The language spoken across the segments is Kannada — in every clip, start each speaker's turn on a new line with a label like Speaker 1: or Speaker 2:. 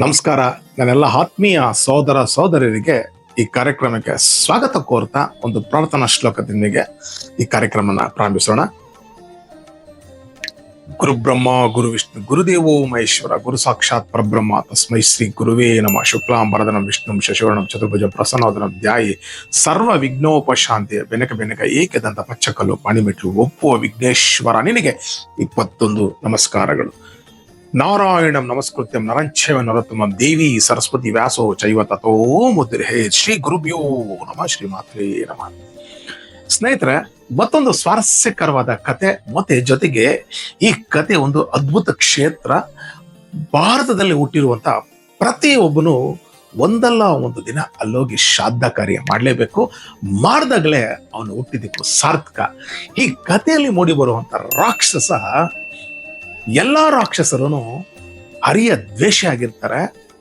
Speaker 1: ನಮಸ್ಕಾರ. ನನ್ನೆಲ್ಲ ಆತ್ಮೀಯ ಸೋದರ ಸೋದರಿಯರಿಗೆ ಈ ಕಾರ್ಯಕ್ರಮಕ್ಕೆ ಸ್ವಾಗತ ಕೋರ್ತಾ ಒಂದು ಪ್ರಾರ್ಥನಾ ಶ್ಲೋಕದೊಂದಿಗೆ ಈ ಕಾರ್ಯಕ್ರಮನ ಪ್ರಾರಂಭಿಸೋಣ. ಗುರು ಬ್ರಹ್ಮ ಗುರು ವಿಷ್ಣು ಗುರುದೇವೋ ಮಹೇಶ್ವರ ಗುರು ಸಾಕ್ಷಾತ್ ಪರಬ್ರಹ್ಮ ತಸ್ಮೈ ಶ್ರೀ ಗುರುವೇ ನಮಃ. ಶುಕ್ಲಾಂಬರದನಂ ವಿಷ್ಣು ಶಶಿವರ್ಣಂ ಚತುರ್ಭುಜ ಪ್ರಸನ್ನೋದನಂ ಧ್ಯಾಯಿ ಸರ್ವ ವಿಘ್ನೋಪಶಾಂತಿಯ ಬೆನಕ ಏಕದಂತ ಪಚ್ಚಕಲ್ಲು ಪಾಣಿಮೆಟ್ಲು ಒಪ್ಪುವ ವಿಘ್ನೇಶ್ವರ ನಿನಗೆ 21 ನಮಸ್ಕಾರಗಳು. ನಾರಾಯಣಂ ನಮಸ್ಕೃತ್ಯಂ ನರಂಚೈವ ನರೋತ್ತಮಂ ದೇವಿ ಸರಸ್ವತಿ ವ್ಯಾಸೋ ಚೈವ ತಥೋ ಮುದ್ರೇ. ಶ್ರೀ ಗುರುಭ್ಯೋ ನಮಃ. ಶ್ರೀಮಾತ್ರೇ ನಮಃ. ಸ್ನೇಹಿತರೆ, ಮತ್ತೊಂದು ಸ್ವಾರಸ್ಯಕರವಾದ ಕತೆ ಮತ್ತೆ ಜೊತೆಗೆ ಈ ಕತೆ ಒಂದು ಅದ್ಭುತ ಕ್ಷೇತ್ರ. ಭಾರತದಲ್ಲಿ ಹುಟ್ಟಿರುವಂತ ಪ್ರತಿಯೊಬ್ಬನು ಒಂದಲ್ಲ ಒಂದು ದಿನ ಅಲ್ಲೋಗಿ ಶ್ರಾದ್ದ ಕಾರ್ಯ ಮಾಡಲೇಬೇಕು. ಮಾಡಿದಾಗಲೇ ಅವನು ಹುಟ್ಟಿದ್ದಕ್ಕೂ ಸಾರ್ಥಕ. ಈ ಕಥೆಯಲ್ಲಿ ಮೂಡಿ ಬರುವಂತ ರಾಕ್ಷಸ, ಎಲ್ಲಾ ರಾಕ್ಷಸರು ಹರಿಯ ದ್ವೇಷ ಆಗಿರ್ತಾರೆ.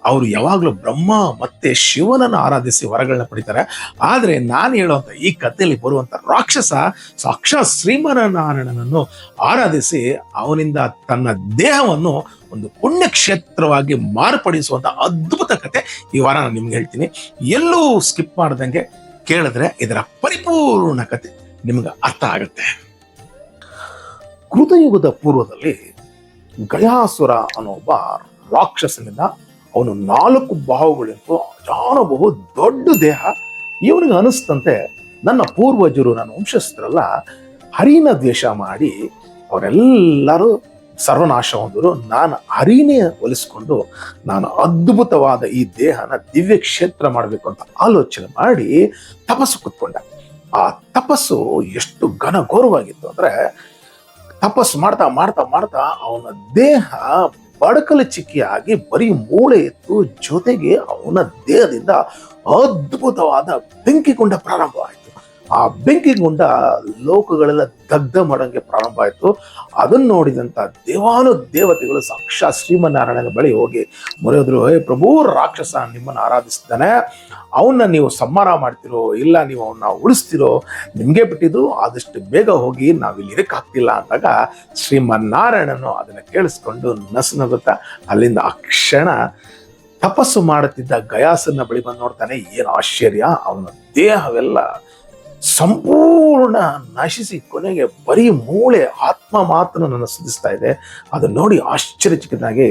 Speaker 1: ಅವರು ಯಾವಾಗ್ಲೂ ಬ್ರಹ್ಮ ಮತ್ತೆ ಶಿವನನ್ನು ಆರಾಧಿಸಿ ವರಗಳನ್ನ ಪಡಿತಾರೆ. ಆದ್ರೆ ನಾನು ಹೇಳುವಂತ ಈ ಕಥೆಯಲ್ಲಿ ಬರುವಂತ ರಾಕ್ಷಸ ಸಾಕ್ಷಾತ್ ಶ್ರೀಮನ್ನಾರಾಯಣನನ್ನು ಆರಾಧಿಸಿ ಅವನಿಂದ ತನ್ನ ದೇಹವನ್ನು ಒಂದು ಪುಣ್ಯಕ್ಷೇತ್ರವಾಗಿ ಮಾರ್ಪಡಿಸುವಂತ ಅದ್ಭುತ ಕತೆ ಈ ವಾರ ನಾನು ನಿಮ್ಗೆ ಹೇಳ್ತೀನಿ. ಎಲ್ಲೂ ಸ್ಕಿಪ್ ಮಾಡ್ದಂಗೆ ಕೇಳಿದ್ರೆ ಇದರ ಪರಿಪೂರ್ಣ ಕತೆ ನಿಮ್ಗೆ ಅರ್ಥ ಆಗುತ್ತೆ. ಕೃತಯುಗದ ಪೂರ್ವದಲ್ಲಿ ಗಯಾಸುರ ಅನ್ನೋ ಒಬ್ಬ ರಾಕ್ಷಸನಿಂದ, ಅವನು 4 ಬಾಹುಗಳಿಂತು, ಬಹು ದೊಡ್ಡ ದೇಹ. ಇವನಿಗೆ ಅನಿಸ್ತಂತೆ ನನ್ನ ಪೂರ್ವಜರು, ನನ್ನ ವಂಶಸ್ಥರೆಲ್ಲ ಹರಿನ ದ್ವೇಷ ಮಾಡಿ ಅವರೆಲ್ಲರೂ ಸರ್ವನಾಶ ಹೊಂದರು. ನಾನು ಹರಿನೇ ಒಲಿಸ್ಕೊಂಡು ನಾನು ಅದ್ಭುತವಾದ ಈ ದೇಹನ ದಿವ್ಯ ಕ್ಷೇತ್ರ ಮಾಡಬೇಕು ಅಂತ ಆಲೋಚನೆ ಮಾಡಿ ತಪಸ್ಸು ಕೂತ್ಕೊಂಡ. ಆ ತಪಸ್ಸು ಎಷ್ಟು ಘನಘೋರವಾಗಿತ್ತು ಅಂದ್ರೆ, ತಪಸ್ಸು ಮಾಡ್ತಾ ಮಾಡ್ತಾ ಮಾಡ್ತಾ ಅವನ ದೇಹ ಬಡಕಲು ಚಿಕ್ಕಿಯಾಗಿ ಬರೀ ಮೂಳೆ ಇತ್ತು. ಜೊತೆಗೆ ಅವನ ದೇಹದಿಂದ ಅದ್ಭುತವಾದ ಬೆಂಕಿಗುಂಡ ಪ್ರಾರಂಭ ಆಯಿತು. ಆ ಬೆಂಕಿಗುಂಡ ಲೋಕಗಳೆಲ್ಲ ದಗ್ಧ ಮಾಡಂಗೆ ಪ್ರಾರಂಭ ಆಯಿತು. ಅದನ್ನು ನೋಡಿದಂತ ದೇವತೆಗಳು ಸಾಕ್ಷಾತ್ ಶ್ರೀಮನ್ನಾರಾಯಣನ ಬಳಿ ಹೋಗಿ ಮೊರೆಯೋದ್ರು, ಹೇ ಪ್ರಭು, ರಾಕ್ಷಸ ನಿಮ್ಮನ್ನು ಆರಾಧಿಸ್ತಾನೆ, ಅವನ್ನ ನೀವು ಸಂಹಾರ ಮಾಡ್ತಿರೋ ಇಲ್ಲ ನೀವು ಅವನ್ನ ಉಳಿಸ್ತಿರೋ ನಿಮ್ಗೆ ಬಿಟ್ಟಿದ್ದು, ಆದಷ್ಟು ಬೇಗ ಹೋಗಿ ನಾವಿಲ್ಲಿ ಇರಕ್ಕಾಗ್ತಿಲ್ಲ ಅಂದಾಗ ಶ್ರೀಮನ್ನಾರಾಯಣನು ಅದನ್ನ ಕೇಳಿಸ್ಕೊಂಡು ನಸುನಗುತ್ತಾ ಅಲ್ಲಿಂದ ಆ ಕ್ಷಣ ತಪಸ್ಸು ಮಾಡುತ್ತಿದ್ದ ಗಯಾಸನ ಬಳಿ ಬಂದು ನೋಡ್ತಾನೆ. ಏನು ಆಶ್ಚರ್ಯ, ಅವನ ದೇಹವೆಲ್ಲ ಸಂಪೂರ್ಣ ನಶಿಸಿ ಕೊನೆಗೆ ಬರೀ ಮೂಳೆ, ಆತ್ಮ ಮಾತ್ರ ನನ್ನ ಸುಧಿಸ್ತಾ ಇದೆ. ಅದನ್ನ ನೋಡಿ ಆಶ್ಚರ್ಯಚಕಿತನಾಗಿ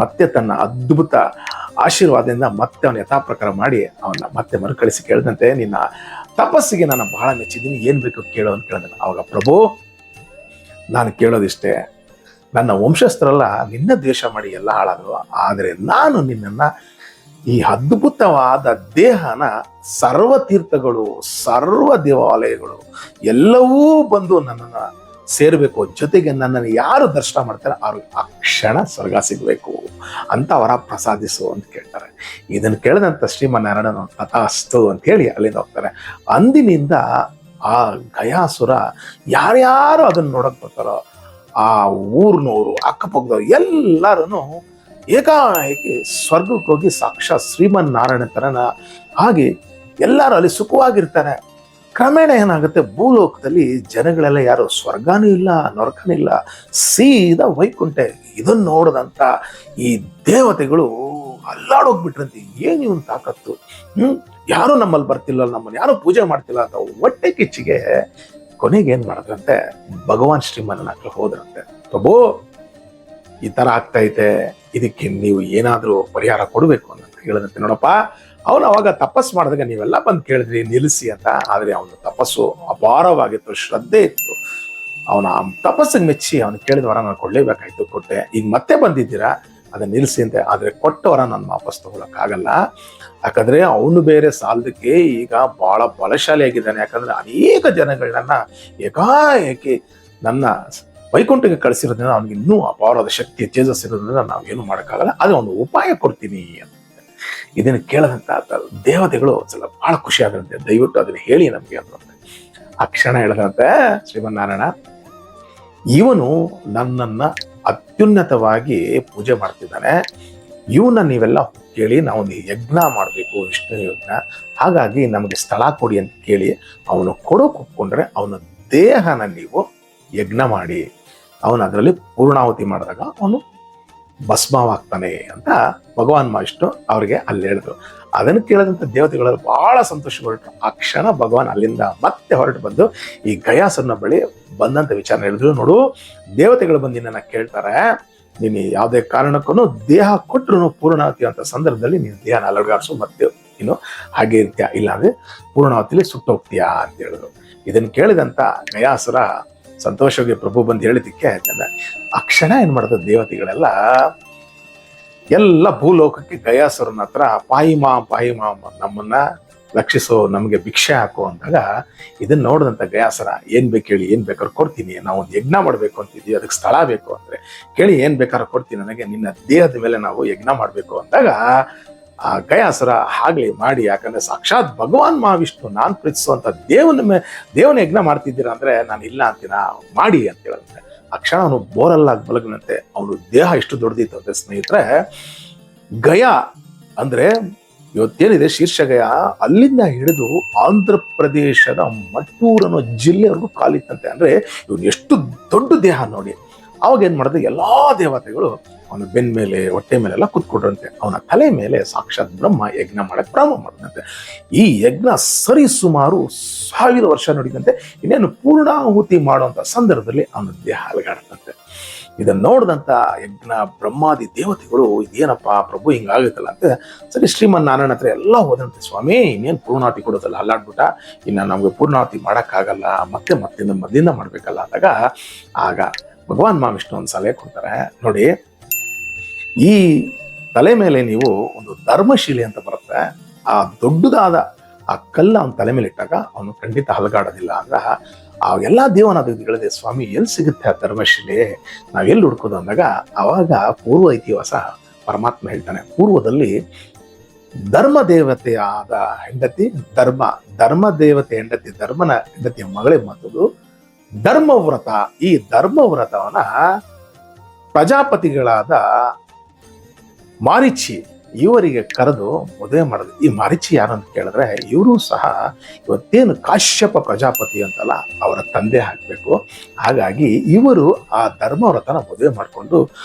Speaker 1: ಮತ್ತೆ ತನ್ನ ಅದ್ಭುತ ಆಶೀರ್ವಾದದಿಂದ ಮತ್ತೆ ಅವನ ಯಥಾಪ್ರಕಾರ ಮಾಡಿ ಅವನ್ನ ಮತ್ತೆ ಮರುಕಳಿಸಿ ಕೇಳಿದಂತೆ, ನಿನ್ನ ತಪಸ್ಸಿಗೆ ನಾನು ಬಹಳ ಮೆಚ್ಚಿದ್ದೀನಿ, ಏನ್ ಬೇಕು ಕೇಳೋ ಅಂತ ಕೇಳಿದ. ಅವಾಗ ಪ್ರಭು, ನಾನು ಕೇಳೋದಿಷ್ಟೇ, ನನ್ನ ವಂಶಸ್ಥರೆಲ್ಲ ನಿನ್ನ ದ್ವೇಷ ಮಾಡಿ ಎಲ್ಲ ಹಾಳಾದ್ರು, ಆದರೆ ನಾನು ನಿನ್ನನ್ನ ಈ ಅದ್ಭುತವಾದ ದೇಹನ ಸರ್ವ ತೀರ್ಥಗಳು, ಸರ್ವ ದೇವಾಲಯಗಳು ಎಲ್ಲವೂ ಬಂದು ನನ್ನನ್ನು ಸೇರ್ಬೇಕು, ಜೊತೆಗೆ ನನ್ನನ್ನು ಯಾರು ದರ್ಶನ ಮಾಡ್ತಾರೆ ಅವ್ರಿಗೆ ಆ ಕ್ಷಣ ಸ್ವರ್ಗ ಸಿಗ್ಬೇಕು ಅಂತ ಅವರ ಪ್ರಸಾದಿಸು ಅಂತ ಕೇಳ್ತಾರೆ. ಇದನ್ನು ಕೇಳಿದಂತ ಶ್ರೀಮನ್ನಾರಾಯಣನು ತಥಾಸ್ತು ಅಂತ ಹೇಳಿ ಅಲ್ಲಿಂದ ಹೋಗ್ತಾರೆ. ಅಂದಿನಿಂದ ಆ ಗಯಾಸುರ ಯಾರ್ಯಾರು ಅದನ್ನ ನೋಡಕ್ ಬರ್ತಾರೋ ಆ ಊರ್ನವರು, ಅಕ್ಕಪಕ್ಕದವ್ರು ಎಲ್ಲರೂ ಏಕಾಏಕಿ ಸ್ವರ್ಗಕ್ಕೆ ಹೋಗಿ ಸಾಕ್ಷಾತ್ ಶ್ರೀಮನ್ನಾರಾಯಣ ತರನ ಹಾಗೆ ಎಲ್ಲರೂ ಅಲ್ಲಿ ಸುಖವಾಗಿರ್ತಾರೆ. ಕ್ರಮೇಣ ಏನಾಗುತ್ತೆ, ಭೂಲೋಕದಲ್ಲಿ ಜನಗಳೆಲ್ಲ ಯಾರು ಸ್ವರ್ಗನೂ ಇಲ್ಲ ನರಕನೂ ಇಲ್ಲ, ಸೀದಾ ವೈಕುಂಠೆ. ಇದನ್ನು ನೋಡಿದಂತ ಈ ದೇವತೆಗಳು ಅಲ್ಲಾಡೋಗ್ಬಿಟ್ರಂತೆ, ಏನು ಇವನ್ ತಾಕತ್ತು, ಯಾರು ನಮ್ಮಲ್ಲಿ ಬರ್ತಿಲ್ಲ, ನಮ್ಮನ್ನು ಯಾರು ಪೂಜೆ ಮಾಡ್ತಿಲ್ಲ ಅಂತ ಹೊಟ್ಟೆ ಕಿಚ್ಚಿಗೆ ಕೊನೆಗೆ ಏನ್ ಮಾಡಿದ್ರಂತೆ, ಭಗವಾನ್ ಶ್ರೀಮನ್ನ ಹತ್ರ ಹೋದ್ರಂತೆ. ಪ್ರಭು, ಈ ತರ ಆಗ್ತೈತೆ, ಇದಕ್ಕೆ ನೀವು ಏನಾದ್ರೂ ಪರಿಹಾರ ಕೊಡ್ಬೇಕು ಅಂತ ಹೇಳಿದಂತೆ. ನೋಡಪ್ಪ, ಅವನು ಅವಾಗ ತಪಸ್ಸು ಮಾಡಿದಾಗ ನೀವೆಲ್ಲ ಬಂದು ಕೇಳಿದ್ರಿ ನಿಲ್ಲಿಸಿ ಅಂತ, ಆದ್ರೆ ಅವನ ತಪಸ್ಸು ಅಪಾರವಾಗಿತ್ತು, ಶ್ರದ್ಧೆ ಇತ್ತು. ಅವನ ತಪಸ್ಸಿಗೆ ಮೆಚ್ಚಿ ಅವನು ಕೇಳಿದ ವರ ನಾನು ಕೊಡ್ಲೇಬೇಕಾಯ್ತು, ಕೊಟ್ಟೆ. ಈಗ ಮತ್ತೆ ಬಂದಿದ್ದೀರಾ, ಅದನ್ನ ನಿಲ್ಲಿಸಿ ಅಂತ. ಆದ್ರೆ ಕೊಟ್ಟ ವರ ನಾನು ವಾಪಸ್ ತಗೊಳಕ್ಕಾಗಲ್ಲ, ಯಾಕಂದ್ರೆ ಅವನು ಬೇರೆ ಸಾಲದಕ್ಕೆ ಈಗ ಬಹಳ ಬಲಶಾಲಿ ಆಗಿದ್ದಾನೆ. ಯಾಕಂದ್ರೆ ಅನೇಕ ಜನಗಳನ್ನ ಏಕಾಏಕಿ ನನ್ನ ವೈಕುಂಠಕ್ಕೆ ಕಳಿಸಿರೋದ್ರಿಂದ ಅವನಿಗೆ ಇನ್ನೂ ಅಪಾರವಾದ ಶಕ್ತಿ ತೇಜಸ್ ಇರೋದ್ರಿಂದ ನಾವೇನು ಮಾಡೋಕ್ಕಾಗಲ್ಲ, ಅದು ಒಂದು ಉಪಾಯ ಕೊಡ್ತೀನಿ ಅಂತ. ಇದನ್ನು ಕೇಳದಂತ ದೇವತೆಗಳು ಸ್ವಲ್ಪ ಬಹಳ ಖುಷಿ ಆಗದಂತೆ, ದಯವಿಟ್ಟು ಅದನ್ನ ಹೇಳಿ ನಮ್ಗೆ ಅಂದಂತೆ. ಆ ಕ್ಷಣ ಹೇಳದಂತೆ ಶ್ರೀಮನ್ನಾರಾಯಣ, ಇವನು ನನ್ನನ್ನ ಅತ್ಯುನ್ನತವಾಗಿ ಪೂಜೆ ಮಾಡ್ತಿದ್ದಾನೆ, ಇವನ್ನ ನೀವೆಲ್ಲ ಕೇಳಿ ನಾವೊಂದು ಯಜ್ಞ ಮಾಡಬೇಕು, ವಿಷ್ಣು ಯಜ್ಞ, ಹಾಗಾಗಿ ನಮಗೆ ಸ್ಥಳ ಕೊಡಿ ಅಂತ ಕೇಳಿ ಅವನು ಕೊಡೋಕೆ ಒಪ್ಕೊಂಡ್ರೆ ಅವನ ದೇಹನ ನೀವು ಯಜ್ಞ ಮಾಡಿ ಅವನು ಅದರಲ್ಲಿ ಪೂರ್ಣಾಹುತಿ ಮಾಡಿದಾಗ ಅವನು ಭಸ್ಮವಾಗ್ತಾನೆ ಅಂತ ಭಗವಾನ್ ವಿಷ್ಣು ಅವ್ರಿಗೆ ಅಲ್ಲಿ ಹೇಳಿದ್ರು. ಅದನ್ನು ಕೇಳಿದಂಥ ದೇವತೆಗಳಲ್ಲಿ ಬಹಳ ಸಂತೋಷಪಟ್ಟರು. ಆ ಕ್ಷಣ ಭಗವಾನ್ ಅಲ್ಲಿಂದ ಮತ್ತೆ ಹೊರಟು ಬಂದು ಈ ಗಯಾಸುರನ ಬಳಿ ಬಂದಂತ ವಿಚಾರ ಹೇಳಿದ್ರು. ನೋಡು, ದೇವತೆಗಳು ಬಂದು ನಿನ್ನ ಕೇಳ್ತಾರೆ, ನೀನು ಯಾವುದೇ ಕಾರಣಕ್ಕೂ ದೇಹ ಕೊಟ್ಟರು ಪೂರ್ಣಾವತಿ ಅಂತ ಸಂದರ್ಭದಲ್ಲಿ ನೀನು ದೇಹನ ಅಲಗಾಡಿಸು, ಮತ್ತೆ ಇನ್ನು ಹಾಗೆ ಇರ್ತೀಯ, ಇಲ್ಲಾಂದ್ರೆ ಪೂರ್ಣಾವತಿಲಿ ಸುಟ್ಟೋಗ್ತೀಯಾ ಅಂತ ಹೇಳಿದ್ರು. ಇದನ್ನು ಕೇಳಿದಂತ ಗಯಾಸುರ ಸಂತೋಷವಾಗಿ ಪ್ರಭು ಬಂದು ಹೇಳಿದ್ದಕ್ಕೆ ಆ ಕ್ಷಣ ಏನ್ ಮಾಡಿದ ದೇವತೆಗಳೆಲ್ಲ ಎಲ್ಲ ಭೂಲೋಕಕ್ಕೆ ಗಯಾಸುರನ ಹತ್ರ ಪಾಯಿಮಾ ನಮ್ಮನ್ನ ರಕ್ಷಿಸೋ, ನಮಗೆ ಭಿಕ್ಷೆ ಹಾಕು ಅಂದಾಗ ಇದನ್ನ ನೋಡಿದಂತ ಗಯಾಸುರ ಏನ್ ಬೇಕು ಹೇಳಿ, ಏನ್ ಬೇಕಾದ್ರೂ ಕೊಡ್ತೀನಿ, ನಾವು ಒಂದು ಯಜ್ಞ ಮಾಡ್ಬೇಕು ಅಂತಿದ್ವಿ, ಅದಕ್ಕೆ ಸ್ಥಳ ಬೇಕು ಅಂದ್ರೆ ಕೇಳಿ, ಏನ್ ಬೇಕಾದ್ರೂ ಕೊಡ್ತೀನಿ, ನನಗೆ ನಿನ್ನ ದೇಹದ ಮೇಲೆ ನಾವು ಯಜ್ಞ ಮಾಡ್ಬೇಕು ಅಂದಾಗ ಆ ಗಯಾಸುರ ಆಗ್ಲಿ ಮಾಡಿ, ಯಾಕಂದ್ರೆ ಸಾಕ್ಷಾತ್ ಭಗವಾನ್ ಮಹಾವಿಷ್ಣು ನಾನ್ ಪ್ರೀತಿಸುವಂತ ದೇವನ ಯಜ್ಞ ಮಾಡ್ತಿದ್ದೀರಾ ಅಂದ್ರೆ ನಾನು ಇಲ್ಲ ಅಂತೀನ, ಮಾಡಿ ಅಂತ ಹೇಳಂತೆ. ಆ ಕ್ಷಣ ಅವನು ಬೋರಲ್ಲಾಗಿ ಬಲಗನಂತೆ. ಅವನು ದೇಹ ಎಷ್ಟು ದೊಡ್ಡದಿತ್ತು ಅಂದ್ರೆ ಸ್ನೇಹಿತರೆ, ಗಯ ಅಂದ್ರೆ ಇವತ್ತೇನಿದೆ ಶೀರ್ಷಗಯ, ಅಲ್ಲಿಂದ ಹಿಡಿದು ಆಂಧ್ರ ಪ್ರದೇಶದ ಮಟ್ಟೂರು ಅನ್ನೋ ಜಿಲ್ಲೆವರೆಗೂ ಕಾಲಿತ್ತಂತೆ. ಅಂದ್ರೆ ಇವನು ಎಷ್ಟು ದೊಡ್ಡ ದೇಹ ನೋಡಿ. ಅವಾಗ ಏನ್ ಮಾಡಿದ್ರೆ ಎಲ್ಲಾ ದೇವತೆಗಳು ಅವನ ಬೆನ್ ಮೇಲೆ, ಹೊಟ್ಟೆ ಮೇಲೆಲ್ಲ ಕುತ್ಕೊಟ್ರಂತೆ. ಅವನ ತಲೆ ಮೇಲೆ ಸಾಕ್ಷಾತ್ ಬ್ರಹ್ಮ ಯಜ್ಞ ಮಾಡಕ್ ಪ್ರಾರಂಭ ಮಾಡಿದಂತೆ. ಈ ಯಜ್ಞ ಸರಿ ಸುಮಾರು 1000 ವರ್ಷ ನಡೀತಂತೆ. ಇನ್ನೇನು ಪೂರ್ಣಾಹುತಿ ಮಾಡುವಂತ ಸಂದರ್ಭದಲ್ಲಿ ಅವನ ದೇಹ ಅಲಗಾಡತಂತೆ. ಇದನ್ನ ನೋಡಿದಂತ ಯಜ್ಞ ಬ್ರಹ್ಮಾದಿ ದೇವತೆಗಳು ಇದೇನಪ್ಪ ಪ್ರಭು ಹಿಂಗಾಗುತ್ತಲ್ಲ ಅಂತ ಸರಿ ಶ್ರೀಮನ್ನಾರಾಯಣ ಹತ್ರ ಎಲ್ಲ ಹೋದಂತೆ. ಸ್ವಾಮಿ, ಇನ್ನೇನು ಪೂರ್ಣಾಹುತಿ ಕೊಡೋದಲ್ಲ, ಅಲ್ಲಾಡ್ಬಿಟ್ಟ, ಇನ್ನು ನಮ್ಗೆ ಪೂರ್ಣಾಹುತಿ ಮಾಡಕ್ಕಾಗಲ್ಲ, ಮೊದಲಿಂದ ಮಾಡ್ಬೇಕಲ್ಲ ಅಂದಾಗ ಆಗ ಭಗವಾನ್ ಮಹಾವಿಷ್ಣು ಒಂದು ಸಲಹೆ ಕೊಡ್ತಾರೆ. ನೋಡಿ, ಈ ತಲೆ ಮೇಲೆ ನೀವು ಒಂದು ಧರ್ಮಶಿಲೆ ಅಂತ ಬರುತ್ತೆ, ಆ ದೊಡ್ಡದಾದ ಆ ಕಲ್ಲ ಅವನ ತಲೆ ಮೇಲೆ ಇಟ್ಟಾಗ ಅವನು ಖಂಡಿತ ಹಲಗಾಡೋದಿಲ್ಲ. ಅಂದ್ರ ಆ ಎಲ್ಲಾ ದೇವನಾದ ಹೇಳಿದೆ, ಸ್ವಾಮಿ ಎಲ್ಲಿ ಸಿಗುತ್ತೆ ಆ ಧರ್ಮಶಿಲೆ, ನಾವೆಲ್ಲಿ ಹುಡ್ಕೋದು ಅಂದಾಗ ಅವಾಗ ಪೂರ್ವ ಇತಿಹಾಸ ಪರಮಾತ್ಮ ಹೇಳ್ತಾನೆ. ಪೂರ್ವದಲ್ಲಿ ಧರ್ಮ ದೇವತೆಯಾದ ಹೆಂಡತಿ ಧರ್ಮ ದೇವತೆ ಹೆಂಡತಿ, ಧರ್ಮನ ಹೆಂಡತಿಯ ಮಗಳೇ ಮಾತದು ಧರ್ಮವ್ರತ. ಈ ಧರ್ಮವ್ರತವನ್ನ ಪ್ರಜಾಪತಿಗಳಾದ ಮಾರೀಚಿ ಇವರಿಗೆ ಕರೆದು ಮದುವೆ ಮಾಡೋದು. ಈ ಮಾರೀಚಿ ಯಾರು ಅಂತ ಕೇಳಿದ್ರೆ, ಇವರು ಸಹ ಇವತ್ತೇನು ಕಾಶ್ಯಪ ಪ್ರಜಾಪತಿ ಅಂತಲ್ಲ, ಅವರ ತಂದೆ ಹಾಕಬೇಕು. ಹಾಗಾಗಿ ಇವರು ಆ ಧರ್ಮವ್ರತನ ಮದುವೆ ಮಾಡಿಕೊಂಡು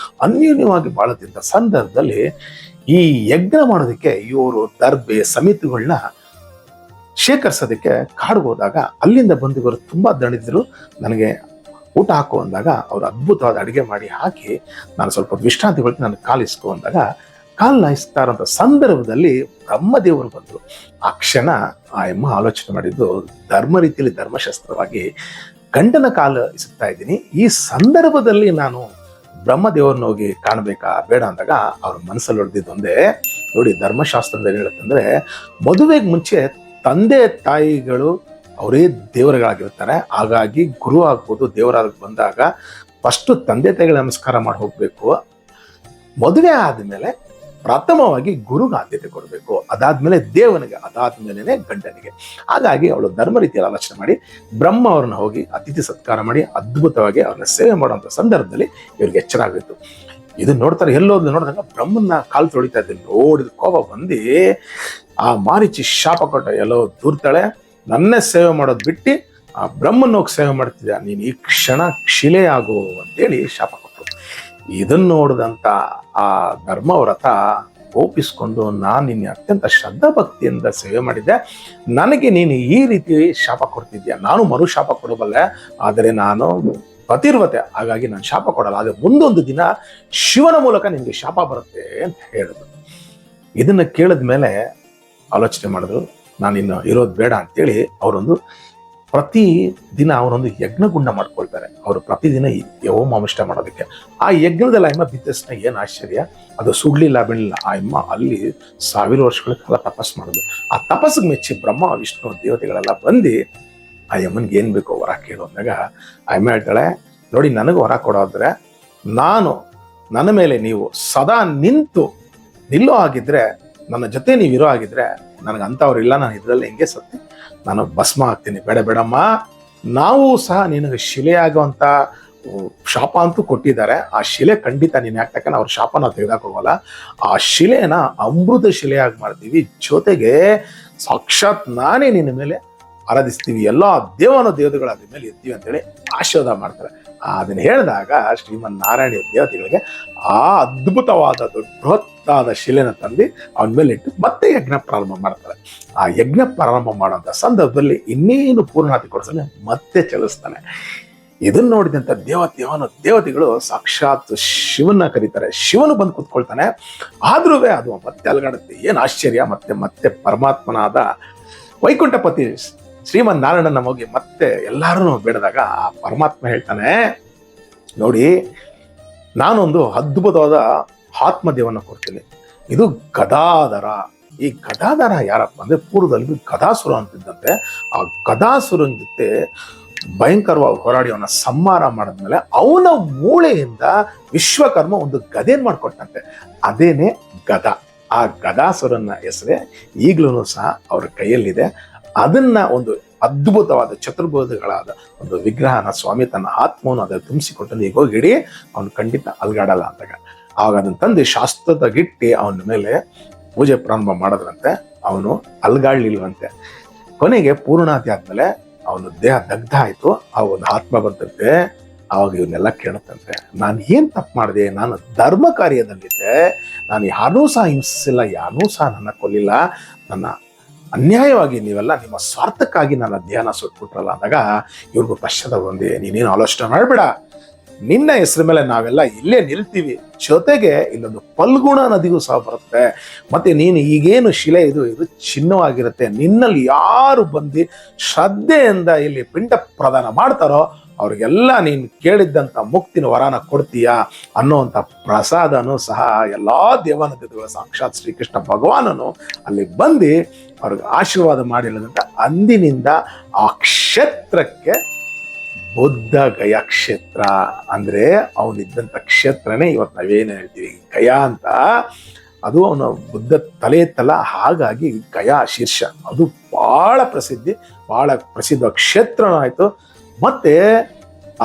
Speaker 1: ಅನ್ಯೋನ್ಯವಾಗಿ ಬಾಳುತ್ತಿದ್ದ ಸಂದರ್ಭದಲ್ಲಿ ಈ ಯಜ್ಞ ಮಾಡೋದಕ್ಕೆ ಇವರು ದರ್ಬೆ ಸಮಿತಿಗಳನ್ನ ಶೇಖರಿಸೋದಕ್ಕೆ ಕಾಡ್ಗೆ ಹೋದಾಗ ಅಲ್ಲಿಂದ ಬಂದು ಇವರು ತುಂಬಾ ದಣಿದ್ರು. ನನಗೆ ಊಟ ಹಾಕು ಅಂದಾಗ ಅವ್ರು ಅದ್ಭುತವಾದ ಅಡುಗೆ ಮಾಡಿ ಹಾಕಿ, ನಾನು ಸ್ವಲ್ಪ ವಿಶ್ರಾಂತಿ ಕೊಡ್ತೀನಿ, ನನಗೆ ಕಾಲಿಸ್ಕೊ ಅಂದಾಗ ಕಾಲು ಇಸ್ತಾರಂತ ಸಂದರ್ಭದಲ್ಲಿ ಬ್ರಹ್ಮದೇವರು ಬಂದರು. ಆ ಕ್ಷಣ ಆ ಅಮ್ಮ ಆಲೋಚನೆ ಮಾಡಿದ್ದು, ಧರ್ಮ ರೀತಿಯಲ್ಲಿ ಧರ್ಮಶಾಸ್ತ್ರವಾಗಿ ಗಂಡನ ಕಾಲು ಇಸುತ್ತಾ ಇದ್ದೀನಿ, ಈ ಸಂದರ್ಭದಲ್ಲಿ ನಾನು ಬ್ರಹ್ಮದೇವರನ್ನ ಹೋಗಿ ಕಾಣಬೇಕಾ ಬೇಡ ಅಂದಾಗ ಅವ್ರ ಮನಸ್ಸಲ್ಲಿ ಹೊಡೆದಿದ್ದೊಂದೇ. ನೋಡಿ, ಧರ್ಮಶಾಸ್ತ್ರದಲ್ಲಿ ಹೇಳುತ್ತಂದ್ರೆ ಮದುವೆಗೆ ಮುಂಚೆ ತಂದೆ ತಾಯಿಗಳು ಅವರೇ ದೇವರುಗಳಾಗಿರ್ತಾರೆ. ಹಾಗಾಗಿ ಗುರು ಆಗ್ಬೋದು, ದೇವರಾಗ ಬಂದಾಗ ಫಸ್ಟ್ ತಂದೆ ತಾಯಿಗಳ ನಮಸ್ಕಾರ ಮಾಡಿ ಹೋಗ್ಬೇಕು. ಮದುವೆ ಆದ್ಮೇಲೆ ಪ್ರಥಮವಾಗಿ ಗುರುಗೆ ಆದ್ಯತೆ ಕೊಡಬೇಕು, ಅದಾದ್ಮೇಲೆ ದೇವನಿಗೆ, ಅದಾದ್ಮೇಲೆ ಗಂಡನಿಗೆ. ಹಾಗಾಗಿ ಅವಳು ಧರ್ಮ ರೀತಿಯಲ್ಲಿ ಆಲೋಚನೆ ಮಾಡಿ ಬ್ರಹ್ಮ ಅವ್ರನ್ನ ಹೋಗಿ ಅತಿಥಿ ಸತ್ಕಾರ ಮಾಡಿ ಅದ್ಭುತವಾಗಿ ಅವ್ರನ್ನ ಸೇವೆ ಮಾಡುವಂತ ಸಂದರ್ಭದಲ್ಲಿ ಇವ್ರಿಗೆ ಎಚ್ಚರ ಆಗಿತ್ತು. ಇದನ್ನ ನೋಡ್ತಾರೆ, ಎಲ್ಲೋದ್ಲು ನೋಡಿದಾಗ ಬ್ರಹ್ಮನ ಕಾಲು ತೊಳಿತಾ ಇದ್ದಲ್ಲಿ ನೋಡಿದ ಕೋಪ ಬಂದು ಆ ಮಾರೀಚಿ ಶಾಪ ಕೊಟ್ಟ, ಎಲ್ಲೋ ದೂರ್ತಾಳೆ, ನನ್ನೇ ಸೇವೆ ಮಾಡೋದು ಬಿಟ್ಟು ಆ ಬ್ರಹ್ಮನ ಹೋಗಿ ಸೇವೆ ಮಾಡ್ತಿದ್ದ, ನೀನು ಈ ಕ್ಷಣ ಶಿಲೆ ಆಗು ಅಂತೇಳಿ ಶಾಪ ಕೊಟ್ಟರು. ಇದನ್ನು ನೋಡಿದಂತ ಆ ಧರ್ಮವ್ರತ ಕೋಪಿಸ್ಕೊಂಡು, ನಾನು ನಿನ್ನ ಅತ್ಯಂತ ಶ್ರದ್ಧಾ ಭಕ್ತಿಯಿಂದ ಸೇವೆ ಮಾಡಿದ್ದೆ, ನನಗೆ ನೀನು ಈ ರೀತಿ ಶಾಪ ಕೊಡ್ತಿದ್ಯಾ, ನಾನು ಮರು ಶಾಪ ಕೊಡಬಲ್ಲೆ, ಆದರೆ ನಾನು ಪತಿರ್ವತೆ, ಹಾಗಾಗಿ ನಾನು ಶಾಪ ಕೊಡಲ್ಲ, ಆದರೆ ಮುಂದೊಂದು ದಿನ ಶಿವನ ಮೂಲಕ ನಿನ್ಗೆ ಶಾಪ ಬರುತ್ತೆ ಅಂತ ಹೇಳಿದ್ರು. ಇದನ್ನ ಕೇಳಿದ ಮೇಲೆ ಆಲೋಚನೆ ಮಾಡಿದ್ರು, ನಾನಿನ್ನು ಇರೋದು ಬೇಡ ಅಂತೇಳಿ ಅವರೊಂದು ಪ್ರತಿ ದಿನ ಅವರೊಂದು ಯಜ್ಞಗುಂಡ ಮಾಡ್ಕೊಳ್ತಾರೆ. ಅವರು ಪ್ರತಿದಿನ ಹೋಮಾಮಿಷ್ಟ ಮಾಡೋದಕ್ಕೆ. ಆ ಯಜ್ಞದಲ್ಲಿ ಅಮ್ಮ ಬಿದ್ದಸ್ನ ಏನು ಆಶ್ಚರ್ಯ, ಅದು ಸುಡ್ಲಿಲ್ಲ ಬಿಡಲಿಲ್ಲ. ಆ ಅಮ್ಮ ಅಲ್ಲಿ 1000 ವರ್ಷಗಳ ಕಾಲ ತಪಸ್ ಮಾಡೋದು. ಆ ತಪಸ್ಸಿಗೆ ಮೆಚ್ಚಿ ಬ್ರಹ್ಮ ವಿಷ್ಣು ದೇವತೆಗಳೆಲ್ಲ ಬಂದು ಆ ಅಮ್ಮನಿಗೆ ಏನ್ ಬೇಕೋ ವರ ಕೇಳು ಅಂದಾಗ ಆ ಅಮ್ಮ ಹೇಳ್ತಾಳೆ, ನೋಡಿ, ನನಗೆ ವರ ಕೊಡೋದ್ರೆ ನನ್ನ ಮೇಲೆ ನೀವು ಸದಾ ನಿಲ್ಲೋ ಆಗಿದ್ರೆ, ನನ್ನ ಜೊತೆ ನೀವು ಇರೋ ಆಗಿದ್ರೆ, ನನಗೆ ಅಂಥವ್ರಿಲ್ಲ, ನಾನು ಇದರಲ್ಲಿ ಹೆಂಗೆ ಸತ್ತಿ ನಾನು ಭಸ್ಮ ಆಗ್ತೀನಿ, ಬೇಡಮ್ಮ, ನಾವು ಸಹ ನಿನಗೆ ಶಿಲೆ ಆಗುವಂತ ಶಾಪ ಅಂತೂ ಕೊಟ್ಟಿದ್ದಾರೆ. ಆ ಶಿಲೆ ಖಂಡಿತ ನೀನು ಯಾಕೆ ಅವ್ರ ಶಾಪ ನಾವು ತೆಗೆದಾಕೋಗಲ್ಲ, ಆ ಶಿಲೆನ ಅಮೃತ ಶಿಲೆಯಾಗಿ ಮಾಡ್ತೀವಿ, ಜೊತೆಗೆ ಸಾಕ್ಷಾತ್ ನಾನೇ ನಿನ್ನ ಮೇಲೆ ಆರಾಧಿಸ್ತೀವಿ, ಎಲ್ಲ ದೇವತೆಗಳು ಅದ್ರ ಮೇಲೆ ಇರ್ತೀವಿ ಅಂತೇಳಿ ಆಶೀರ್ವಾದ ಮಾಡ್ತಾರೆ. ಅದನ್ನ ಹೇಳಿದಾಗ ಶ್ರೀಮನ್ ನಾರಾಯಣ ದೇವತೆಗಳಿಗೆ ಆ ಅದ್ಭುತವಾದ ಬೃಹತ್ತಾದ ಶಿಲೆನ ತಂದು ಅವನ ಮೇಲೆ ಇಟ್ಟು ಮತ್ತೆ ಯಜ್ಞ ಪ್ರಾರಂಭ ಮಾಡ್ತಾರೆ. ಆ ಯಜ್ಞ ಪ್ರಾರಂಭ ಮಾಡುವಂಥ ಸಂದರ್ಭದಲ್ಲಿ ಇನ್ನೇನು ಪೂರ್ಣಾತಿ ಕೊಡಿಸಲು ಮತ್ತೆ ಚಲಿಸ್ತಾನೆ. ಇದನ್ನ ನೋಡಿದಂಥ ದೇವತೆಗಳು ಸಾಕ್ಷಾತ್ ಶಿವನ ಕರೀತಾರೆ. ಶಿವನು ಬಂದು ಕೂತ್ಕೊಳ್ತಾನೆ. ಆದ್ರೂ ಅದು ಮತ್ತೆ ಅಲಗಾಡುತ್ತೆ. ಏನು ಆಶ್ಚರ್ಯ! ಮತ್ತೆ ಪರಮಾತ್ಮನಾದ ವೈಕುಂಠಪತಿ ಶ್ರೀಮನ್ ನಾರಾಯಣನ ಹೋಗಿ ಮತ್ತೆ ಎಲ್ಲರೂ ಬೇಡದಾಗ ಆ ಪರಮಾತ್ಮ ಹೇಳ್ತಾನೆ, ನೋಡಿ, ನಾನೊಂದು ಅದ್ಭುತವಾದ ಆತ್ಮದೇವನ್ನ ಕೊಡ್ತೀನಿ. ಇದು ಗದಾಧರ. ಈ ಗದಾಧರ ಯಾರಪ್ಪ ಅಂದ್ರೆ ಪೂರ್ವದಲ್ಲಿ ಗದಾಸುರ ಅಂತಿದ್ದಂತೆ. ಆ ಗದಾಸುರನ ಜೊತೆ ಭಯಂಕರವಾಗಿ ಹೋರಾಡಿ ಅವನ ಸಂಹಾರ ಮಾಡಿದ್ಮೇಲೆ ಅವನ ಮೂಳೆಯಿಂದ ವಿಶ್ವಕರ್ಮ ಒಂದು ಗದೆನ್ ಮಾಡಿಕೊಟ್ಟಂತೆ. ಅದೇನೆ ಗದ. ಆ ಗದಾಸುರನ ಹೆಸರೇ ಈಗಲೂ ಸಹ ಅವ್ರ ಕೈಯಲ್ಲಿದೆ. ಅದನ್ನ ಒಂದು ಅದ್ಭುತವಾದ ಚತುರ್ಭುಜಗಳಾದ ಒಂದು ವಿಗ್ರಹನ ಸ್ವಾಮಿ ತನ್ನ ಆತ್ಮವನ್ನು ಅದನ್ನು ತುಂಬಿಸಿಕೊಟ್ಟು ಈಗ ಹೋಗಿ ಹಿಡಿ, ಅವನು ಖಂಡಿತ ಅಲ್ಗಾಡಲ್ಲ ಅಂದಾಗ ಆವಾಗ ಅದನ್ನ ತಂದು ಶಾಸ್ತ್ರದ ಗಿಟ್ಟಿ ಅವನ ಮೇಲೆ ಪೂಜೆ ಪ್ರಾರಂಭ ಮಾಡಿದ್ರಂತೆ. ಅವನು ಅಲ್ಗಾಡ್ಲಿಲ್ವಂತೆ. ಕೊನೆಗೆ ಪೂರ್ಣಾತಿ ಆದ್ಮೇಲೆ ಅವನು ದೇಹ ದಗ್ಧ ಆಯ್ತು. ಆ ಒಂದು ಆತ್ಮ ಬಂತಂತೆ. ಆವಾಗ ಇವನ್ನೆಲ್ಲ ಕೇಳುತ್ತಂತೆ, ನಾನು ಏನ್ ತಪ್ಪು ಮಾಡಿದೆ? ನಾನು ಧರ್ಮ ಕಾರ್ಯದಲ್ಲಿದ್ದೆ. ನಾನು ಯಾರನ್ನೂ ಸಹ ಹಿಂಸಿಸಿಲ್ಲ, ಯಾರನ್ನೂ ಸಹ ನನ್ನ ಕೊಲ್ಲಿಲ್ಲ. ನನ್ನ ಅನ್ಯಾಯವಾಗಿ ನೀವೆಲ್ಲ ನಿಮ್ಮ ಸ್ವಾರ್ಥಕ್ಕಾಗಿ ನನ್ನ ಧ್ಯಾನ ಸುಟ್ಬಿಟ್ರಲ್ಲ ಅಂದಾಗ ಇವ್ರಿಗೂ ಪಶ್ಚಾತ್ತಾಪ ಬಂದಿ. ನೀನೇನು ಆಲೋಚನೆ ಮಾಡಬೇಡ, ನಿನ್ನ ಹೆಸರು ಮೇಲೆ ನಾವೆಲ್ಲ ಇಲ್ಲೇ ನಿಲ್ತೀವಿ. ಜೊತೆಗೆ ಇಲ್ಲೊಂದು ಫಲ್ಗುಣ ನದಿಗೂ ಸಹ ಬರುತ್ತೆ. ಮತ್ತೆ ನೀನು ಈಗೇನು ಶಿಲೆ ಇದು ಚಿನ್ನವಾಗಿರುತ್ತೆ. ನಿನ್ನಲ್ಲಿ ಯಾರು ಬಂದು ಶ್ರದ್ಧೆಯಿಂದ ಇಲ್ಲಿ ಪಿಂಡ ಪ್ರದಾನ ಮಾಡ್ತಾರೋ ಅವ್ರಿಗೆಲ್ಲ ನೀನು ಕೇಳಿದ್ದಂಥ ಮುಕ್ತಿನ ವರಾನ ಕೊಡ್ತೀಯಾ ಅನ್ನೋವಂಥ ಪ್ರಸಾದನೂ ಸಹ ಎಲ್ಲಾ ದೇವಾನುದೇವತೆಗಳ ಸಾಕ್ಷಾತ್ ಶ್ರೀಕೃಷ್ಣ ಭಗವಾನನು ಅಲ್ಲಿ ಬಂದು ಅವ್ರಿಗೆ ಆಶೀರ್ವಾದ ಮಾಡಿಲ್ಲದಂತ ಅಂದಿನಿಂದ ಆ ಕ್ಷೇತ್ರಕ್ಕೆ ಬುದ್ಧ ಗಯಾ ಕ್ಷೇತ್ರ ಅಂದ್ರೆ ಅವನಿದ್ದಂಥ ಕ್ಷೇತ್ರನೇ ಇವತ್ತು ನಾವೇನು ಹೇಳ್ತೀವಿ ಗಯಾ ಅಂತ. ಅದು ಅವನ ಬುದ್ಧ ತಲೆ ಎತ್ತಲ್ಲ, ಹಾಗಾಗಿ ಗಯಾ ಶೀರ್ಷ ಅದು ಬಹಳ ಪ್ರಸಿದ್ಧ ಕ್ಷೇತ್ರ ಆಯ್ತು. ಮತ್ತೆ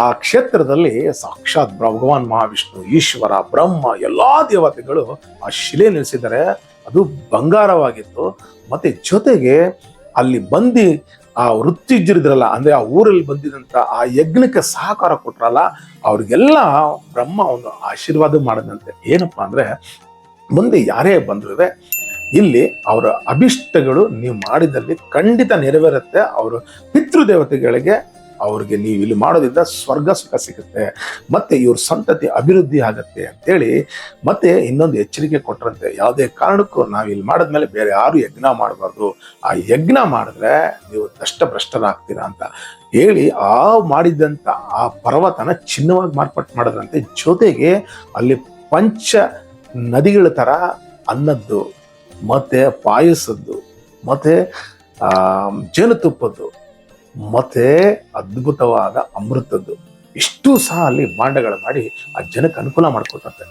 Speaker 1: ಆ ಕ್ಷೇತ್ರದಲ್ಲಿ ಸಾಕ್ಷಾತ್ ಭಗವಾನ್ ಮಹಾವಿಷ್ಣು, ಈಶ್ವರ, ಬ್ರಹ್ಮ ಎಲ್ಲಾ ದೇವತೆಗಳು ಆ ಶಿಲೆ ನಿಲ್ಲಿಸಿದ್ದಾರೆ. ಅದು ಬಂಗಾರವಾಗಿತ್ತು. ಮತ್ತೆ ಜೊತೆಗೆ ಅಲ್ಲಿ ಬಂದು ಆ ವೃತ್ತಿಜರಿದ್ರಲ್ಲ, ಅಂದ್ರೆ ಆ ಊರಲ್ಲಿ ಬಂದಿದಂತ ಆ ಯಜ್ಞಕ್ಕೆ ಸಹಕಾರ ಕೊಟ್ರಲ್ಲ, ಅವ್ರಿಗೆಲ್ಲ ಬ್ರಹ್ಮ ಒಂದು ಆಶೀರ್ವಾದ ಮಾಡದಂತೆ. ಏನಪ್ಪಾ ಅಂದ್ರೆ ಮುಂದೆ ಯಾರೇ ಬಂದ್ರು ಇಲ್ಲಿ ಅವರ ಅಭಿಷ್ಟಗಳು ನೀವು ಮಾಡಿದಲ್ಲಿ ಖಂಡಿತ ನೆರವೇರುತ್ತೆ. ಅವರು ಪಿತೃದೇವತೆಗಳಿಗೆ ಅವ್ರಿಗೆ ನೀವು ಇಲ್ಲಿ ಮಾಡೋದ್ರಿಂದ ಸ್ವರ್ಗ ಸುಖ ಸಿಗುತ್ತೆ, ಮತ್ತೆ ಇವ್ರ ಸಂತತಿ ಅಭಿವೃದ್ಧಿ ಆಗತ್ತೆ ಅಂತೇಳಿ ಮತ್ತೆ ಇನ್ನೊಂದು ಎಚ್ಚರಿಕೆ ಕೊಟ್ರಂತೆ. ಯಾವುದೇ ಕಾರಣಕ್ಕೂ ನಾವು ಇಲ್ಲಿ ಮಾಡಿದ್ಮೇಲೆ ಬೇರೆ ಯಾರು ಯಜ್ಞ ಮಾಡಬಾರ್ದು. ಆ ಯಜ್ಞ ಮಾಡಿದ್ರೆ ನೀವು ದಷ್ಟಭ್ರಷ್ಟರಾಗ್ತೀರಾ ಅಂತ ಹೇಳಿ ಆ ಮಾಡಿದಂತ ಆ ಪರ್ವತನ ಚಿನ್ನವಾಗಿ ಮಾರ್ಪಾಟು ಮಾಡಿದ್ರಂತೆ. ಜೊತೆಗೆ ಅಲ್ಲಿ ಪಂಚ ನದಿಗಳ ತರ ಅನ್ನದ್ದು, ಮತ್ತೆ ಪಾಯಸದ್ದು, ಮತ್ತೆ ಜೇನುತುಪ್ಪದ್ದು, ಮತ್ತೆ ಅದ್ಭುತವಾದ ಅಮೃತದ್ದು ಇಷ್ಟು ಸಹ ಅಲ್ಲಿ ಭಾಂಡಗಳು ಮಾಡಿ ಆ ಜನಕ್ಕೆ ಅನುಕೂಲ ಮಾಡ್ಕೊಟ್ಟಂತೆ.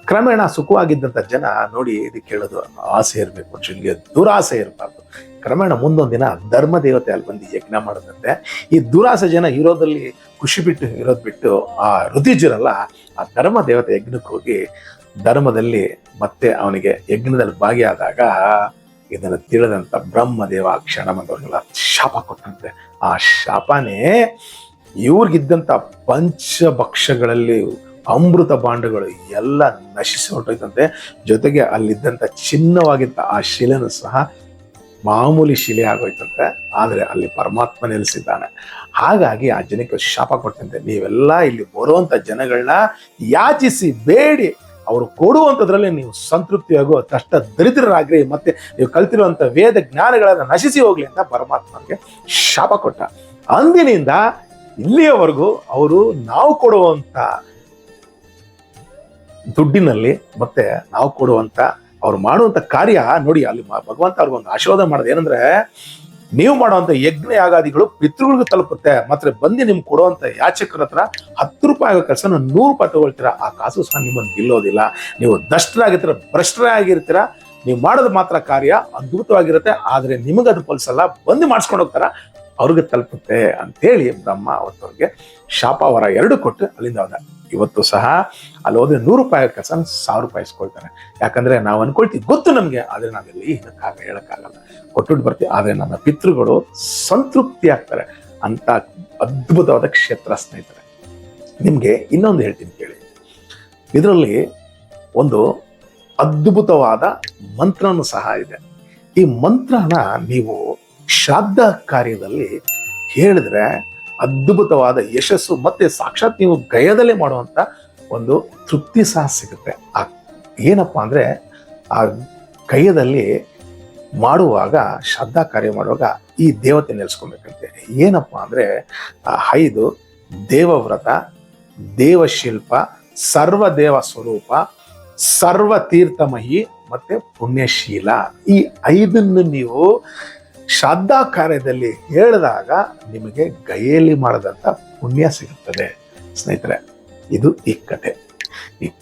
Speaker 1: ಕ್ರಮೇಣ ಸುಖವಾಗಿದ್ದಂಥ ಜನ ನೋಡಿ ಇದಕ್ಕೆ ಹೇಳೋದು ಆಸೆ ಇರಬೇಕು, ಮನುಷ್ಯನಿಗೆ ದುರಾಸೆ ಇರಬಾರ್ದು. ಕ್ರಮೇಣ ಮುಂದೊಂದು ದಿನ ಧರ್ಮ ದೇವತೆ ಅಲ್ಲಿ ಬಂದು ಯಜ್ಞ ಮಾಡೋದಂತೆ. ಈ ದುರಾಸೆ ಜನ ಇರೋದಲ್ಲಿ ಖುಷಿ ಇರೋದು ಬಿಟ್ಟು ಆ ಋತಿಜರಲ್ಲ ಆ ಧರ್ಮ ದೇವತೆ ಯಜ್ಞಕ್ಕೆ ಹೋಗಿ ಧರ್ಮದಲ್ಲಿ ಮತ್ತೆ ಅವನಿಗೆ ಯಜ್ಞದಲ್ಲಿ ಭಾಗಿಯಾದಾಗ ಇದನ್ನು ತಿಳಿದಂತ ಬ್ರಹ್ಮದೇವ ಆ ಕ್ಷಣ ಬಂದವ್ರಿಗೆಲ್ಲ ಶಾಪ ಕೊಟ್ಟಂತೆ. ಆ ಶಾಪನೇ ಇವ್ರಿಗಿದ್ದಂಥ ಪಂಚಭಕ್ಷಗಳಲ್ಲಿ ಅಮೃತ ಭಾಂಡಗಳು ಎಲ್ಲ ನಶಿಸಿ ಹೊರಟೋಯ್ತಂತೆ. ಜೊತೆಗೆ ಅಲ್ಲಿದ್ದಂಥ ಚಿನ್ನವಾಗಿದ್ದ ಆ ಶಿಲೆನೂ ಸಹ ಮಾಮೂಲಿ ಶಿಲೆ ಆಗೋಯ್ತಂತೆ. ಆದರೆ ಅಲ್ಲಿ ಪರಮಾತ್ಮ ನೆಲೆಸಿದ್ದಾನೆ. ಹಾಗಾಗಿ ಆ ಜನಕ್ಕೆ ಶಾಪ ಕೊಟ್ಟಂತೆ, ನೀವೆಲ್ಲ ಇಲ್ಲಿ ಬರುವಂಥ ಜನಗಳನ್ನ ಯಾಚಿಸಿ ಬೇಡಿ ಅವರು ಕೊಡುವಂಥದ್ರಲ್ಲಿ ನೀವು ಸಂತೃಪ್ತಿಯಾಗೋ ಕಷ್ಟ ದರಿದ್ರರಾಗ್ರಿ, ಮತ್ತೆ ನೀವು ಕಲ್ತಿರುವಂಥ ವೇದ ಜ್ಞಾನಗಳನ್ನು ನಶಿಸಿ ಹೋಗ್ಲಿ ಅಂತ ಪರಮಾತ್ಮನಿಗೆ ಶಾಪ ಕೊಟ್ಟ. ಅಂದಿನಿಂದ ಇಲ್ಲಿಯವರೆಗೂ ಅವರು ನಾವು ಕೊಡುವಂಥ ದುಡ್ಡಿನಲ್ಲಿ ಮತ್ತೆ ನಾವು ಕೊಡುವಂಥ ಅವ್ರು ಮಾಡುವಂಥ ಕಾರ್ಯ ನೋಡಿ, ಅಲ್ಲಿ ಭಗವಂತ ಅವ್ರಿಗೊಂದು ಆಶೀರ್ವಾದ ಮಾಡೋದು ಏನಂದ್ರೆ, ನೀವು ಮಾಡುವಂಥ ಯಜ್ಞ ಯಾಗಾದಿಗಳು ಪಿತೃಗಳಿಗೂ ತಲುಪುತ್ತೆ. ಮತ್ತೆ ಬಂದು ನಿಮ್ಗೆ ಕೊಡುವಂಥ ಯಾಚಕರ ಹತ್ರ 10 ರೂಪಾಯಿ ಆಗೋ ಕೆಲಸ 100 ರೂಪಾಯಿ ತಗೊಳ್ತೀರಾ. ಆ ಕಾಸು ಸಹ ನಿಮ್ಮನ್ನು ನಿಲ್ಲೋದಿಲ್ಲ. ನೀವು ದಷ್ಟರಾಗಿರ್ತೀರ, ಭ್ರಷ್ಟರೇ ಆಗಿರ್ತೀರ. ನೀವು ಮಾಡೋದು ಮಾತ್ರ ಕಾರ್ಯ ಅದ್ಭುತವಾಗಿರುತ್ತೆ, ಆದರೆ ನಿಮಗದು ಫಲಿಸಲ್ಲ. ಬಂದು ಮಾಡಿಸ್ಕೊಂಡು ಹೋಗ್ತಾರ, ಅವ್ರಿಗೆ ತಲುಪುತ್ತೆ ಅಂತೇಳಿ ಬ್ರಹ್ಮ ಅವತ್ತವ್ರಿಗೆ ಶಾಪವರ 2 ಕೊಟ್ಟು ಅಲ್ಲಿಂದ ಹೋದ. ಇವತ್ತು ಸಹ ಅಲ್ಲಿ ಹೋದ್ರೆ 100 ರೂಪಾಯಿ ಕೆಲಸ 1000 ರೂಪಾಯಿ ಇಸ್ಕೊಳ್ತಾರೆ. ಯಾಕಂದ್ರೆ ನಾವು ಅನ್ಕೊಳ್ತೀವಿ ಗೊತ್ತು ನಮ್ಗೆ, ಆದ್ರೆ ನಾವೆಲ್ಲಿ ಹೇಳಕ್ಕಾಗಲ್ಲ, ಕೊಟ್ಟು ಬರ್ತೀವಿ. ಆದ್ರೆ ನಮ್ಮ ಪಿತೃಗಳು ಸಂತೃಪ್ತಿ ಆಗ್ತಾರೆ ಅಂತ ಅದ್ಭುತವಾದ ಕ್ಷೇತ್ರ ಸ್ನೇಹಿತರೆ. ನಿಮ್ಗೆ ಇನ್ನೊಂದು ಹೇಳ್ತೀನಿ ಕೇಳಿ. ಇದರಲ್ಲಿ ಒಂದು ಅದ್ಭುತವಾದ ಮಂತ್ರನೂ ಸಹ ಇದೆ. ಈ ಮಂತ್ರನ ನೀವು ಶ್ರಾದ್ದ ಕಾರ್ಯದಲ್ಲಿ ಹೇಳಿದ್ರೆ ಅದ್ಭುತವಾದ ಯಶಸ್ಸು, ಮತ್ತೆ ಸಾಕ್ಷಾತ್ ನೀವು ಗಯದಲ್ಲೇ ಮಾಡುವಂತ ಒಂದು ತೃಪ್ತಿ ಸಹ ಸಿಗುತ್ತೆ. ಏನಪ್ಪಾ ಅಂದ್ರೆ ಆ ಗಯದಲ್ಲಿ ಮಾಡುವಾಗ, ಶ್ರದ್ಧಾ ಕಾರ್ಯ ಮಾಡುವಾಗ ಈ ದೇವತೆ ನೆಲೆಸ್ಕೊಬೇಕಂತೆ. ಏನಪ್ಪಾ ಅಂದ್ರೆ 5 ದೇವವ್ರತ, ದೇವಶಿಲ್ಪ, ಸರ್ವದೇವ ಸ್ವರೂಪ, ಸರ್ವ ತೀರ್ಥಮಹಿ ಮತ್ತೆ ಪುಣ್ಯಶೀಲ. ಈ 5 ನೀವು ಶ್ರಾದ್ದ ಕಾರ್ಯದಲ್ಲಿ ಹೇಳಿದಾಗ ನಿಮಗೆ ಗಯೆಯಲ್ಲಿ ಮಾಡದಂತ ಪುಣ್ಯ ಸಿಗುತ್ತದೆ ಸ್ನೇಹಿತರೆ. ಇದು ಈ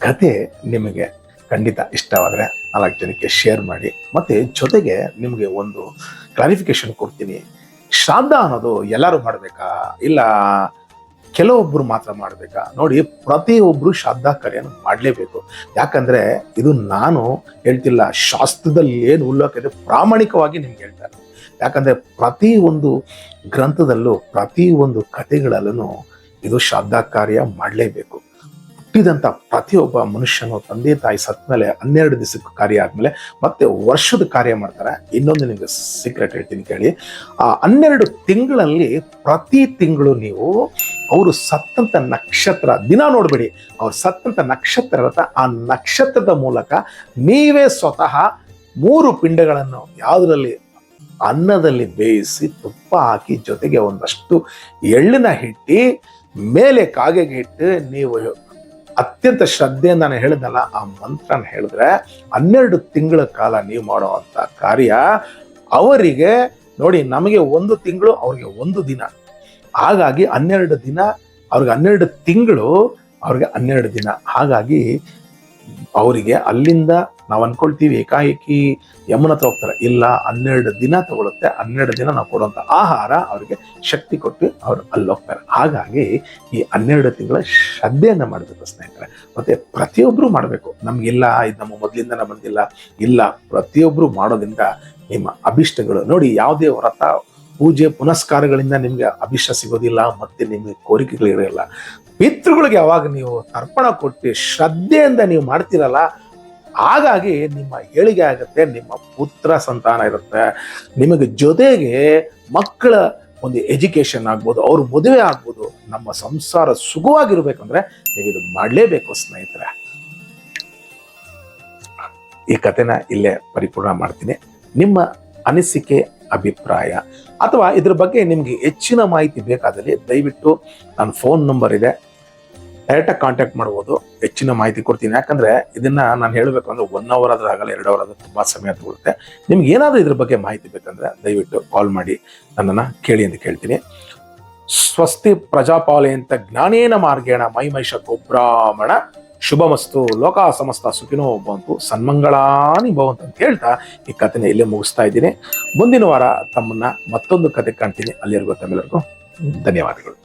Speaker 1: ಕತೆ ನಿಮಗೆ ಖಂಡಿತ ಇಷ್ಟವಾದರೆ 4 ಜನಕ್ಕೆ ಶೇರ್ ಮಾಡಿ. ಮತ್ತೆ ಜೊತೆಗೆ ನಿಮಗೆ ಒಂದು ಕ್ಲಾರಿಫಿಕೇಶನ್ ಕೊಡ್ತೀನಿ. ಶ್ರಾದ್ದ ಅನ್ನೋದು ಎಲ್ಲರೂ ಮಾಡಬೇಕಾ, ಇಲ್ಲ ಕೆಲವೊಬ್ರು ಮಾತ್ರ ಮಾಡ್ಬೇಕಾ? ನೋಡಿ, ಪ್ರತಿಯೊಬ್ರು ಶ್ರಾದ್ದ ಕಾರ್ಯನ ಮಾಡಲೇಬೇಕು. ಯಾಕಂದ್ರೆ ಇದು ನಾನು ಹೇಳ್ತಿಲ್ಲ, ಶಾಸ್ತ್ರದಲ್ಲಿ ಏನು ಉಲ್ಲೇಖ ಇದೆ ಪ್ರಾಮಾಣಿಕವಾಗಿ ನಿಮ್ಗೆ ಹೇಳ್ತಾರೆ. ಯಾಕಂದ್ರೆ ಪ್ರತಿ ಒಂದು ಗ್ರಂಥದಲ್ಲೂ, ಪ್ರತಿ ಒಂದು ಕಥೆಗಳಲ್ಲೂ ಇದು ಶ್ರಾದ್ದ ಕಾರ್ಯ ಮಾಡಲೇಬೇಕು. ಹುಟ್ಟಿದಂಥ ಪ್ರತಿಯೊಬ್ಬ ಮನುಷ್ಯನು ತಂದೆ ತಾಯಿ ಸತ್ ಮೇಲೆ 12 ದಿವಸಕ್ಕೆ ಕಾರ್ಯ ಆದ್ಮೇಲೆ ಮತ್ತೆ ವರ್ಷದ ಕಾರ್ಯ ಮಾಡ್ತಾರೆ. ಇನ್ನೊಂದು ನಿಮ್ಗೆ ಸೀಕ್ರೆಟ್ ಹೇಳ್ತೀನಿ ಕೇಳಿ. ಆ 12 ತಿಂಗಳಲ್ಲಿ ಪ್ರತಿ ತಿಂಗಳು ನೀವು ಅವರು ಸತ್ತಂತ ನಕ್ಷತ್ರ ದಿನ ನೋಡ್ಬೇಡಿ, ಅವ್ರು ಸತ್ತಂತ ನಕ್ಷತ್ರ ಇರುತ್ತೆ, ಆ ನಕ್ಷತ್ರದ ಮೂಲಕ ನೀವೇ ಸ್ವತಃ 3 ಪಿಂಡಗಳನ್ನು ಯಾವುದರಲ್ಲಿ ಅನ್ನದಲ್ಲಿ ಬೇಯಿಸಿ ತುಪ್ಪ ಹಾಕಿ ಜೊತೆಗೆ ಒಂದಷ್ಟು ಎಳ್ಳನ್ನ ಹಿಟ್ಟಿ ಮೇಲೆ ಕಾಗೆಗೆ ಇಟ್ಟು ನೀವು ಅತ್ಯಂತ ಶ್ರದ್ಧೆಯಿಂದ ನಾನು ಹೇಳಿದ್ನಲ್ಲ ಆ ಮಂತ್ರನ ಹೇಳಿದ್ರೆ 12 ತಿಂಗಳ ಕಾಲ ನೀವು ಮಾಡುವಂತ ಕಾರ್ಯ ಅವರಿಗೆ ನೋಡಿ, ನಮಗೆ 1 ತಿಂಗಳು, ಅವ್ರಿಗೆ 1 ದಿನ. ಹಾಗಾಗಿ 12 ದಿನ, ಅವ್ರಿಗೆ 12 ತಿಂಗಳು, ಅವ್ರಿಗೆ 12 ದಿನ. ಹಾಗಾಗಿ ಅವರಿಗೆ ಅಲ್ಲಿಂದ ನಾವು ಅನ್ಕೊಳ್ತೀವಿ ಏಕಾಏಕಿ ಯಮುನ ಹತ್ರ ಹೋಗ್ತಾರೆ. ಇಲ್ಲ, 12 ದಿನ ತಗೊಳುತ್ತೆ. 12 ದಿನ ನಾವು ಕೊಡುವಂತ ಆಹಾರ ಅವರಿಗೆ ಶಕ್ತಿ ಕೊಟ್ಟು ಅವ್ರು ಅಲ್ಲಿ ಹೋಗ್ತಾರೆ. ಹಾಗಾಗಿ ಈ 12 ತಿಂಗಳ ಶ್ರದ್ಧೆಯನ್ನ ಮಾಡಬೇಕು ಸ್ನೇಹಿತರೆ. ಮತ್ತೆ ಪ್ರತಿಯೊಬ್ರು ಮಾಡಬೇಕು. ನಮ್ಗಿಲ್ಲ, ಇದು ನಮ್ಮ ಮೊದಲಿಂದನೇ ಬಂದಿಲ್ಲ, ಇಲ್ಲ, ಪ್ರತಿಯೊಬ್ರು ಮಾಡೋದ್ರಿಂದ ನಿಮ್ಮ ಅಭಿಷ್ಟಗಳು ನೋಡಿ, ಯಾವುದೇ ವ್ರತ ಪೂಜೆ ಪುನಸ್ಕಾರಗಳಿಂದ ನಿಮ್ಗೆ ಅಭಿಷ್ಟ ಸಿಗೋದಿಲ್ಲ, ಮತ್ತೆ ನಿಮ್ಗೆ ಕೋರಿಕೆಗಳಿರಲ್ಲ. ಪಿತೃಗಳಿಗೆ ಯಾವಾಗ ನೀವು ತರ್ಪಣ ಕೊಟ್ಟು ಶ್ರದ್ಧೆಯಿಂದ ನೀವು ಮಾಡ್ತೀರಲ್ಲ, ಹಾಗಾಗಿ ನಿಮ್ಮ ಏಳಿಗೆ ಆಗುತ್ತೆ, ನಿಮ್ಮ ಪುತ್ರ ಸಂತಾನ ಇರುತ್ತೆ, ನಿಮಗೆ ಜೊತೆಗೆ ಮಕ್ಕಳ ಒಂದು ಎಜುಕೇಶನ್ ಆಗ್ಬೋದು, ಅವ್ರ ಮದುವೆ ಆಗ್ಬೋದು. ನಮ್ಮ ಸಂಸಾರ ಸುಖವಾಗಿರ್ಬೇಕಂದ್ರೆ ನೀವು ಇದು ಮಾಡಲೇಬೇಕು ಸ್ನೇಹಿತರೆ. ಈ ಕಥೆನ ಇಲ್ಲೇ ಪರಿಪೂರ್ಣ ಮಾಡ್ತೀನಿ. ನಿಮ್ಮ ಅನಿಸಿಕೆ, ಅಭಿಪ್ರಾಯ ಅಥವಾ ಇದ್ರ ಬಗ್ಗೆ ನಿಮ್ಗೆ ಹೆಚ್ಚಿನ ಮಾಹಿತಿ ಬೇಕಾದಲ್ಲಿ ದಯವಿಟ್ಟು ನನ್ನ ಫೋನ್ ನಂಬರ್ ಇದೆ, ಡೈರೆಕ್ಟಾಗಿ ಕಾಂಟ್ಯಾಕ್ಟ್ ಮಾಡ್ಬೋದು. ಹೆಚ್ಚಿನ ಮಾಹಿತಿ ಕೊಡ್ತೀನಿ. ಯಾಕಂದ್ರೆ ಇದನ್ನ ನಾನು ಹೇಳಬೇಕು ಅಂದ್ರೆ 1 ಅವರ್ ಆದ್ರೆ ಆಗಲ್ಲ, 2 ಅವರ್ ಆದ್ರೆ ತುಂಬಾ ಸಮಯ ತಗೊಳುತ್ತೆ. ನಿಮ್ಗೆ ಏನಾದ್ರೂ ಇದ್ರ ಬಗ್ಗೆ ಮಾಹಿತಿ ಬೇಕಂದ್ರೆ ದಯವಿಟ್ಟು ಕಾಲ್ ಮಾಡಿ ನನ್ನನ್ನ ಕೇಳಿ ಅಂತ ಕೇಳ್ತೀನಿ. ಸ್ವಸ್ತಿ ಪ್ರಜಾಪಾಲಯಂತ ಜ್ಞಾನೇನ ಮಾರ್ಗೇಣ ಮೈಮೈಷ ಗೋಬ್ರಾಹ್ಮಣ ಶುಭಮಸ್ತು ಲೋಕ ಸಮಸ್ತ ಸುಖಿನೋ ಭವಂತು ಸನ್ಮಂಗಳಾನಿ ಭವಂತು ಅಂತ ಹೇಳ್ತಾ ಈ ಕಥೆನ ಇಲ್ಲೇ ಮುಗಿಸ್ತಾ ಇದ್ದೀನಿ. ಮುಂದಿನ ವಾರ ತಮ್ಮನ್ನ ಮತ್ತೊಂದು ಕತೆ ಕಾಣ್ತೀನಿ. ಅಲ್ಲಿವರೆಗೂ ತಮ್ಮೆಲ್ಲರಿಗೂ ಧನ್ಯವಾದಗಳು.